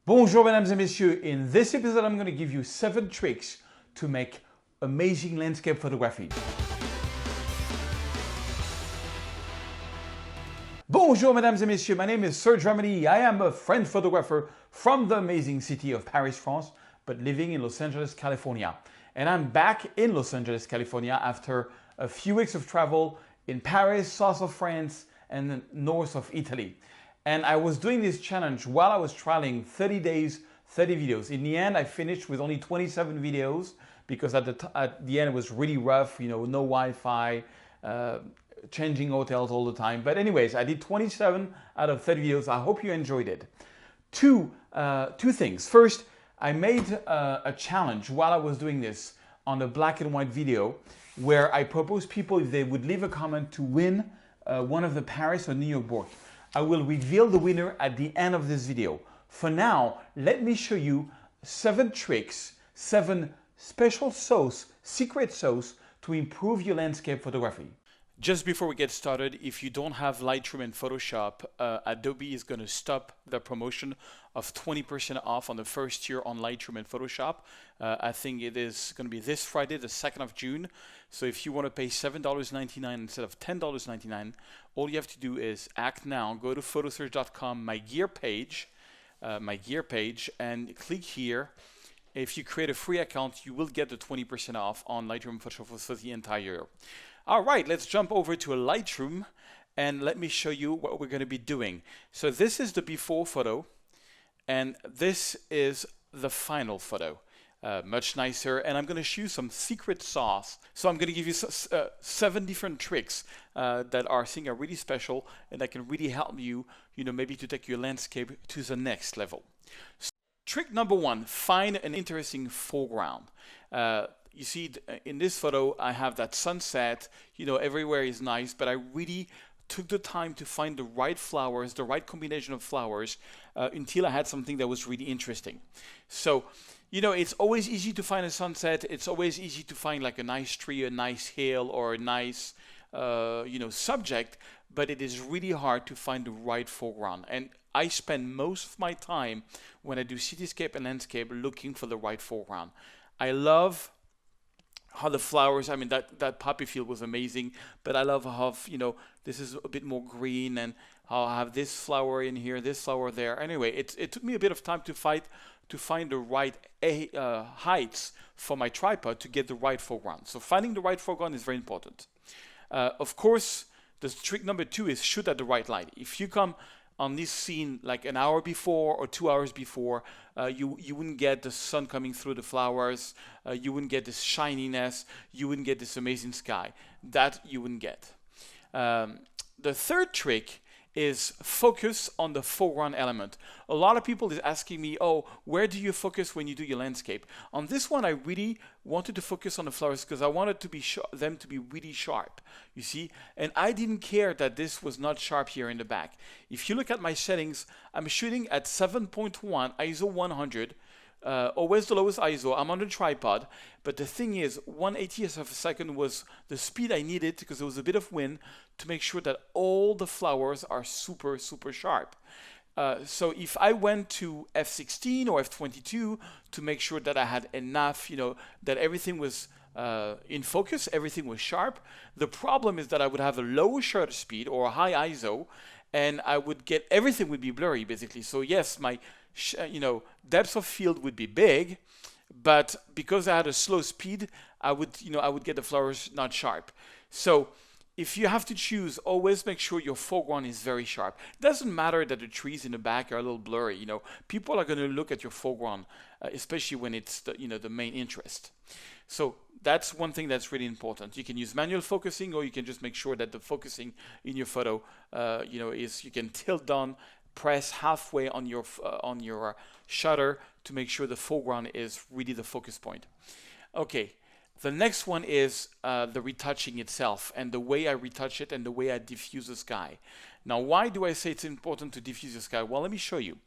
Bonjour mesdames et messieurs, in this episode I'm going to give you 7 tricks to make amazing landscape photography. Bonjour mesdames et messieurs, my name is Serge Ramelli. I am a French photographer from the amazing city of Paris, France, but living in Los Angeles, California. And I'm back in Los Angeles, California after a few weeks of travel in Paris, south of France, and north of Italy. And I was doing this challenge while I was traveling 30 days, 30 videos. In the end, I finished with only 27 videos because at the end it was really rough, no Wi-Fi, changing hotels all the time. But anyways, I did 27 out of 30 videos. I hope you enjoyed it. Two things. First, I made a challenge while I was doing this on a black and white video where I proposed people if they would leave a comment to win one of the Paris or New York board. I will reveal the winner at the end of this video. For now, let me show you 7 tricks, 7 special sauce, secret sauce to improve your landscape photography. Just before we get started, if you don't have Lightroom and Photoshop, Adobe is going to stop the promotion of 20% off on the first year on Lightroom and Photoshop. I think it is going to be this Friday, the 2nd of June. So if you want to pay $7.99 instead of $10.99, all you have to do is act now. Go to photoserge.com, my gear page, and click here. If you create a free account, you will get the 20% off on Lightroom and Photoshop for the entire year. All right, let's jump over to a Lightroom and let me show you what we're going to be doing. So this is the before photo and this is the final photo. Much nicer, and I'm going to show you some secret sauce. So I'm going to give you 7 different tricks that I think are really special and that can really help you, maybe to take your landscape to the next level. So, trick number 1, find an interesting foreground. You see in this photo, I have that sunset, everywhere is nice, but I really took the time to find the right flowers, the right combination of flowers until I had something that was really interesting. So, it's always easy to find a sunset. It's always easy to find like a nice tree, a nice hill, or a nice, subject, but it is really hard to find the right foreground. And I spend most of my time when I do cityscape and landscape looking for the right foreground. I love how the flowers, that poppy field was amazing, but I love how, this is a bit more green and how I have this flower in here, this flower there. Anyway, it took me a bit of time to find the right heights for my tripod to get the right foreground. So finding the right foreground is very important. Of course, the trick number 2 is shoot at the right light. If you come on this scene like an hour before or 2 hours before, you wouldn't get the sun coming through the flowers, you wouldn't get this shininess, you wouldn't get this amazing sky. That you wouldn't get. The third trick is focus on the foreground element. A lot of people is asking me, where do you focus when you do your landscape? On this one, I really wanted to focus on the flowers because I wanted to be them to be really sharp, you see? And I didn't care that this was not sharp here in the back. If you look at my settings, I'm shooting at 7.1 ISO 100, always the lowest ISO. I'm on the tripod, but the thing is 1/80th of a second was the speed I needed because there was a bit of wind to make sure that all the flowers are super, super sharp. So if I went to f16 or f22 to make sure that I had enough, that everything was in focus, everything was sharp, the problem is that I would have a low shutter speed or a high ISO, and I would get, everything would be blurry basically. So yes, my depth of field would be big, but because I had a slow speed, I would get the flowers not sharp. So if you have to choose, always make sure your foreground is very sharp. It doesn't matter that the trees in the back are a little blurry. People are going to look at your foreground, especially when it's the main interest. So that's one thing that's really important. You can use manual focusing, or you can just make sure that the focusing in your photo, is you can tilt down, press halfway on your shutter to make sure the foreground is really the focus point. Okay. The next one is the retouching itself and the way I retouch it and the way I diffuse the sky. Now, why do I say it's important to diffuse the sky? Well, let me show you.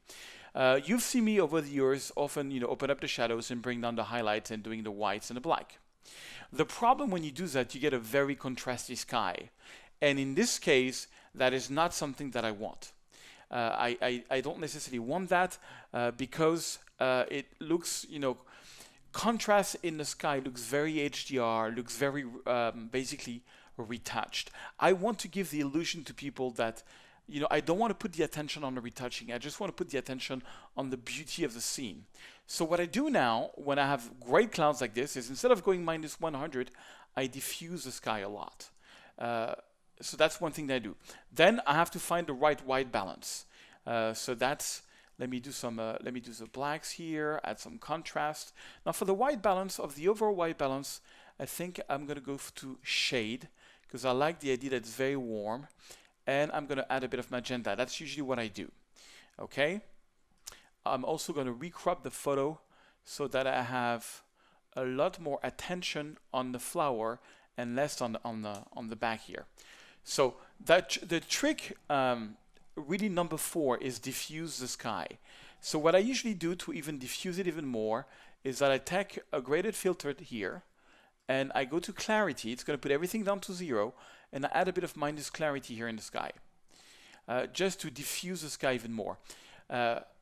You've seen me over the years often, open up the shadows and bring down the highlights and doing the whites and the black. The problem when you do that, you get a very contrasty sky. And in this case, that is not something that I want. I don't necessarily want that because it looks, contrast in the sky looks very HDR, looks very basically retouched. I want to give the illusion to people that, I don't want to put the attention on the retouching. I just want to put the attention on the beauty of the scene. So what I do now when I have great clouds like this is instead of going -100, I diffuse the sky a lot. So that's one thing that I do. Then I have to find the right white balance. So that's, let me do some blacks here, add some contrast. Now for the white balance, of the overall white balance, I think I'm going to go to shade because I like the idea that it's very warm. And I'm going to add a bit of magenta. That's usually what I do. Okay. I'm also going to recrop the photo so that I have a lot more attention on the flower and less on the back here. So that the trick, really number 4, is diffuse the sky. So what I usually do to even diffuse it even more is that I take a graded filter here and I go to clarity. It's going to put everything down to 0 and I add a bit of minus clarity here in the sky just to diffuse the sky even more.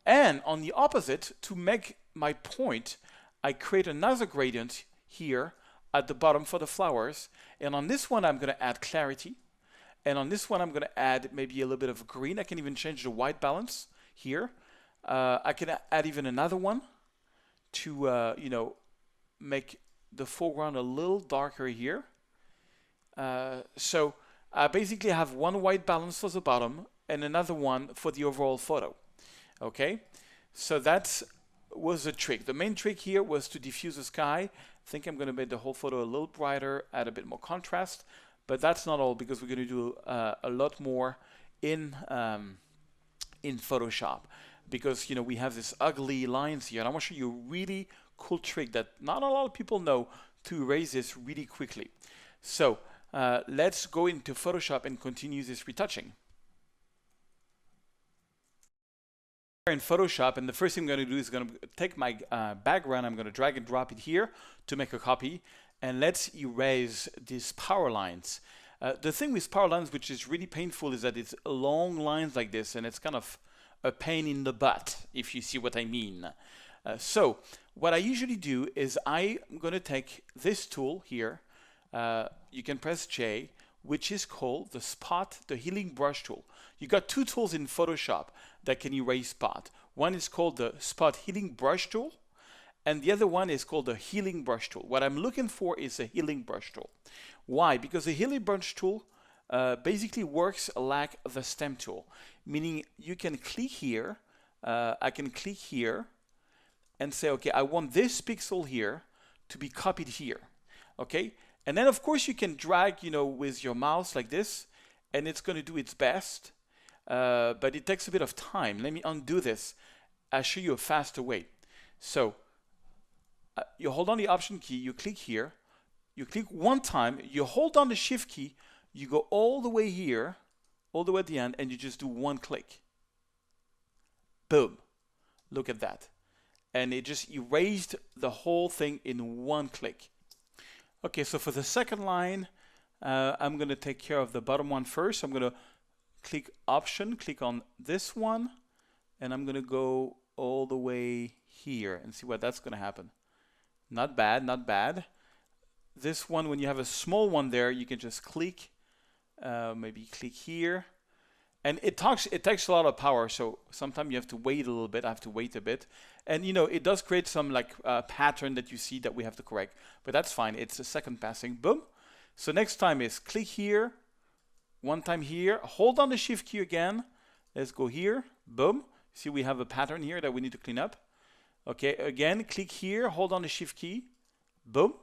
And on the opposite, to make my point, I create another gradient here at the bottom for the flowers. And on this one, I'm going to add clarity. And on this one, I'm going to add maybe a little bit of green. I can even change the white balance here. I can add even another one to, make the foreground a little darker here. So I basically have one white balance for the bottom and another one for the overall photo. Okay, so that was the trick. The main trick here was to diffuse the sky. I think I'm going to make the whole photo a little brighter, add a bit more contrast. But that's not all, because we're going to do a lot more in Photoshop, because we have these ugly lines here, and I want to show you a really cool trick that not a lot of people know to erase this really quickly. So let's go into Photoshop and continue this retouching. In Photoshop, and the first thing I'm going to do is going to take my background. I'm going to drag and drop it here to make a copy. And let's erase these power lines. The thing with power lines, which is really painful, is that it's long lines like this, and it's kind of a pain in the butt, if you see what I mean. So what I usually do is I'm going to take this tool here. You can press J, which is called the healing brush tool. You got 2 tools in Photoshop that can erase spot. One is called the spot healing brush tool, and the other one is called the healing brush tool. What I'm looking for is a healing brush tool. Why? Because the healing brush tool basically works like the stem tool, meaning you can click here, I can click here and say, okay, I want this pixel here to be copied here, okay? And then of course you can drag, with your mouse like this, and it's going to do its best, but it takes a bit of time. Let me undo this. I'll show you a faster way. So you hold on the Option key, you click here, you click one time, you hold on the Shift key, you go all the way here, all the way at the end, and you just do one click. Boom. Look at that. And it just erased the whole thing in one click. Okay, so for the second line, I'm going to take care of the bottom one first. I'm going to click Option, click on this one, and I'm going to go all the way here and see what that's going to happen. Not bad, not bad. This one, when you have a small one there, you can just click, maybe click here. And it takes a lot of power, so sometimes you have to wait a little bit. I have to wait a bit. And it does create some pattern that you see that we have to correct, but that's fine. It's a second passing, boom. So next time is click here, one time here, hold on the Shift key again. Let's go here, boom. See, we have a pattern here that we need to clean up. Okay, again, click here, hold on the Shift key, boom.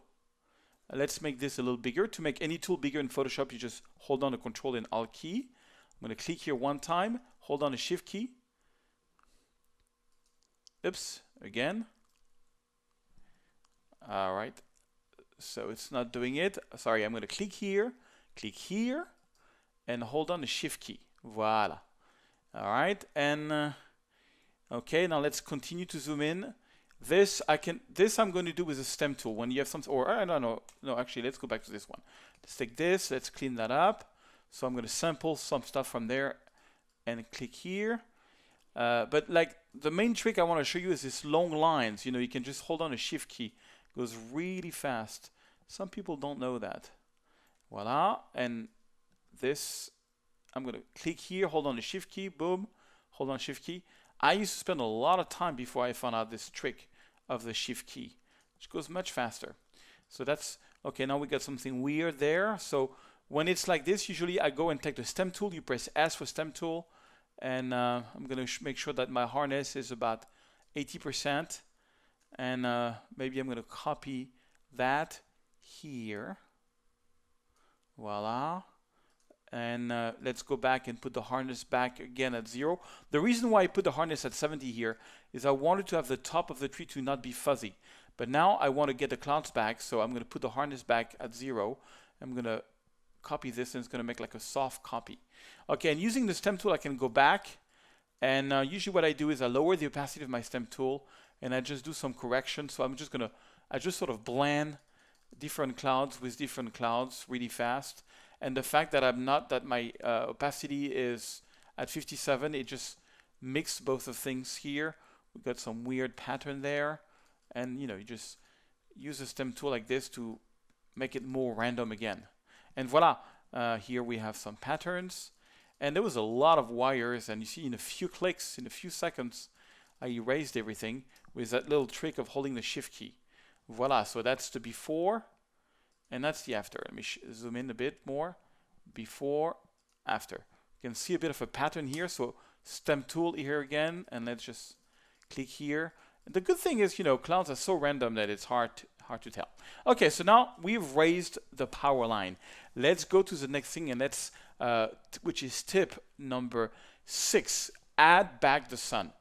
Let's make this a little bigger. To make any tool bigger in Photoshop, you just hold on the Control and Alt key. I'm going to click here one time, hold on the Shift key. Oops, again. All right, so it's not doing it. Sorry, I'm going to click here, and hold on the Shift key. Voila. All right, and okay, now let's continue to zoom in. This I'm going to do with a stem tool. When you have something, or I don't know, no, actually, let's go back to this one. Let's take this, let's clean that up. So I'm going to sample some stuff from there and click here. But like the main trick I want to show you is this long lines. You know, you can just hold on a shift key. It goes really fast. Some people don't know that. Voila. And this, I'm going to click here, hold on the shift key, boom, hold on shift key. I used to spend a lot of time before I found out this trick of the shift key, which goes much faster. So that's, okay, now we got something weird there. So when it's like this, usually I go and take the stem tool. You press S for stem tool. And I'm going to make sure that my harness is about 80%. And maybe I'm going to copy that here. Voila. And let's go back and put the harness back again at 0. The reason why I put the harness at 70 here is I wanted to have the top of the tree to not be fuzzy. But now I want to get the clouds back, so I'm going to put the harness back at 0. I'm going to copy this, and it's going to make like a soft copy. Okay, and using the stem tool, I can go back. And usually what I do is I lower the opacity of my stem tool, and I just do some correction. So I'm just going to, I just sort of blend different clouds with different clouds really fast. And the fact that I'm not, that my opacity is at 57, it just mixed both of things here. We've got some weird pattern there. And you know, you just use a stem tool like this to make it more random again. And voila, here we have some patterns. And there was a lot of wires, and you see in a few clicks, in a few seconds, I erased everything with that little trick of holding the shift key. Voila, so that's the before, and that's the after. Let me zoom in a bit more. Before, after. You can see a bit of a pattern here, so stem tool here again, and let's just click here. And the good thing is, you know, clouds are so random that it's hard to tell. Okay, so now we've raised the power line. Let's go to the next thing, and let's, which is tip number 6, add back the sun.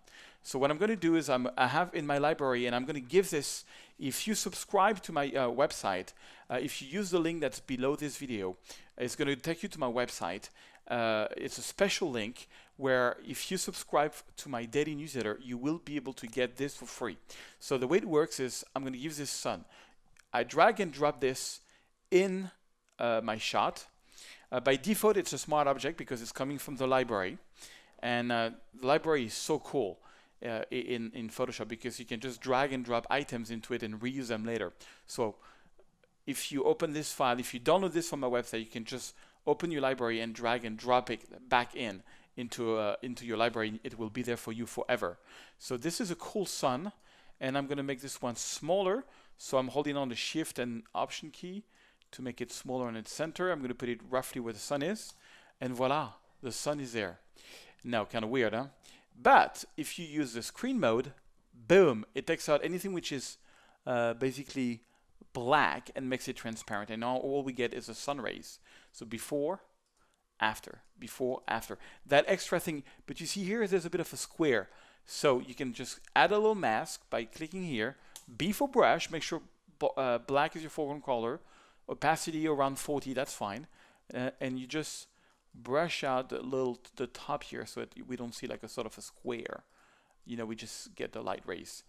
So what I'm going to do is I have in my library, and I'm going to give this, if you subscribe to my website, if you use the link that's below this video, it's going to take you to my website. It's a special link where if you subscribe to my daily newsletter, you will be able to get this for free. So the way it works is I'm going to use this sun. I drag and drop this in my shot. By default, it's a smart object because it's coming from the library. And the library is so cool in Photoshop because you can just drag and drop items into it and reuse them later. So if you open this file, if you download this from my website, you can just open your library and drag and drop it back into your library. It will be there for you forever. So this is a cool sun, and I'm going to make this one smaller. So I'm holding on the Shift and Option key to make it smaller in its center. I'm going to put it roughly where the sun is, and voila, the sun is there. Now, kind of weird, huh? But if you use the screen mode, boom, it takes out anything which is basically black and makes it transparent. And now all we get is the sun rays. So before, after, before, after. That extra thing, but you see here, there's a bit of a square. So you can just add a little mask by clicking here. B for brush, make sure black is your foreground color. Opacity around 40, that's fine. And you just brush out the top here so that we don't see like a sort of a square. You know, we just get the light rays.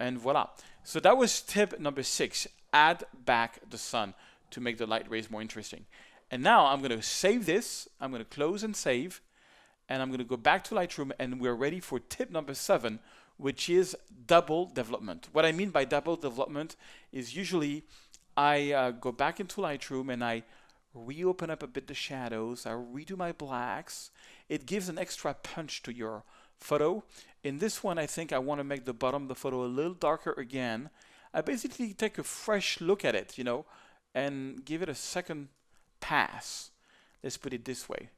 And voila. So that was tip number 6. Add back the sun to make the light rays more interesting. And now I'm going to save this. I'm going to close and save. And I'm going to go back to Lightroom, and we're ready for tip number 7, which is double development. What I mean by double development is usually I go back into Lightroom and I reopen up a bit the shadows. I redo my blacks. It gives an extra punch to your photo. In this one, I think I want to make the bottom of the photo a little darker again. I basically take a fresh look at it, you know, and give it a second pass. Let's put it this way.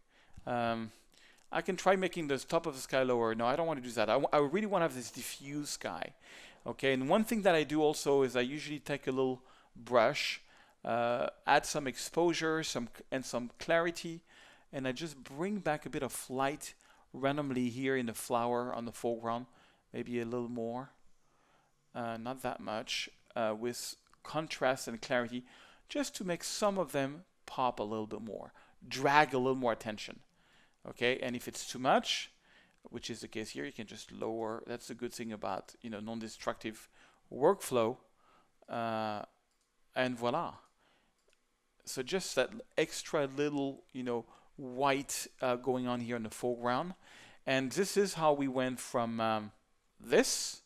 I can try making the top of the sky lower. No, I don't want to do that. I really want to have this diffuse sky. Okay, and one thing that I do also is I usually take a little brush, add some exposure, some clarity, and I just bring back a bit of light randomly here in the flower on the foreground, maybe a little more, not that much, with contrast and clarity, just to make some of them pop a little bit more, drag a little more attention. Okay, and if it's too much, which is the case here, you can just lower. That's the good thing about, you know, non-destructive workflow, and voila. So just that extra little, you know, white going on here in the foreground. And this is how we went from this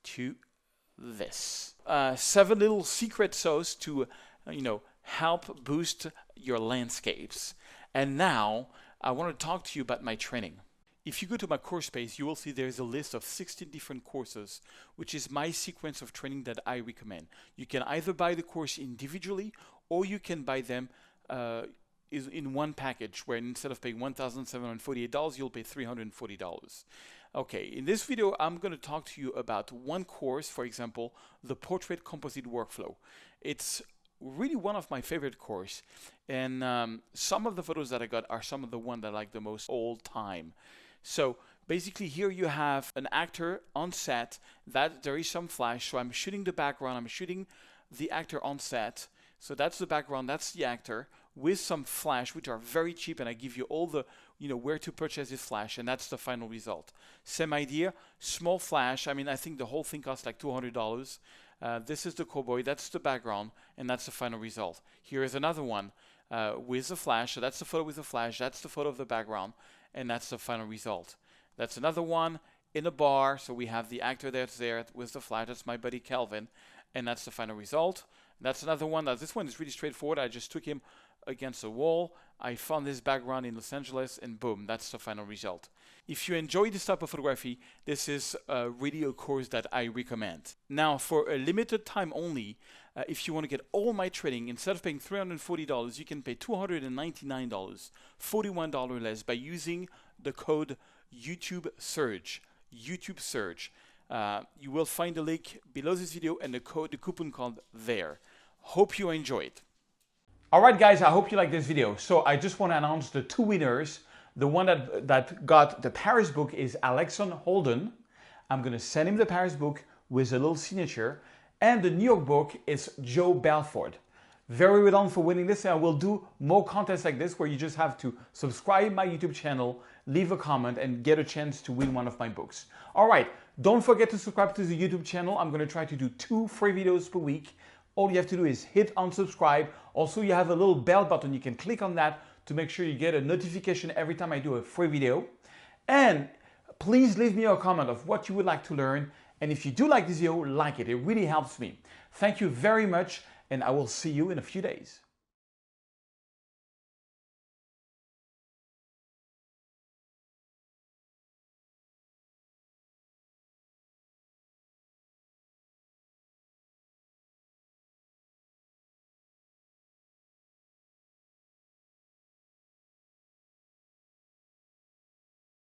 to this. 7 little secret sauce to, help boost your landscapes. And now I want to talk to you about my training. If you go to my course page, you will see there's a list of 16 different courses, which is my sequence of training that I recommend. You can either buy the course individually, or you can buy them in one package, where instead of paying $1,748, you'll pay $340. Okay, in this video, I'm going to talk to you about one course, for example, the Portrait Composite Workflow. It's really one of my favorite course, and some of the photos that I got are some of the ones that I like the most all time. So basically here you have an actor on set, that there is some flash, so I'm shooting the background, I'm shooting the actor on set, so that's the background, that's the actor, with some flash, which are very cheap, and I give you all the, where to purchase this flash, and that's the final result. Same idea, small flash, I think the whole thing costs like $200. This is the cowboy, that's the background, and that's the final result. Here is another one with the flash, so that's the photo with the flash, that's the photo of the background, and that's the final result. That's another one in a bar, so we have the actor that's there with the flash, that's my buddy Calvin, and that's the final result. That's another one. This one is really straightforward. I just took him against a wall, I found this background in Los Angeles, and boom, that's the final result. If you enjoy this type of photography, this is really a course that I recommend. Now, for a limited time only, if you want to get all my training, instead of paying $340, you can pay $299, $41 less, by using the code YouTubeSerge. YouTubeSerge. You will find the link below this video and the coupon code there. Hope you enjoy it. Alright guys, I hope you like this video. So I just want to announce the 2 winners. The one that got the Paris book is Alexon Holden. I'm going to send him the Paris book with a little signature. And the New York book is Joe Belford. Very well done for winning this. And I will do more contests like this where you just have to subscribe my YouTube channel, leave a comment, and get a chance to win one of my books. Alright, don't forget to subscribe to the YouTube channel. I'm going to try to do 2 free videos per week. All you have to do is hit unsubscribe. Also, you have a little bell button. You can click on that to make sure you get a notification every time I do a free video. And please leave me a comment of what you would like to learn. And if you do like this video, like it. It really helps me. Thank you very much, and I will see you in a few days.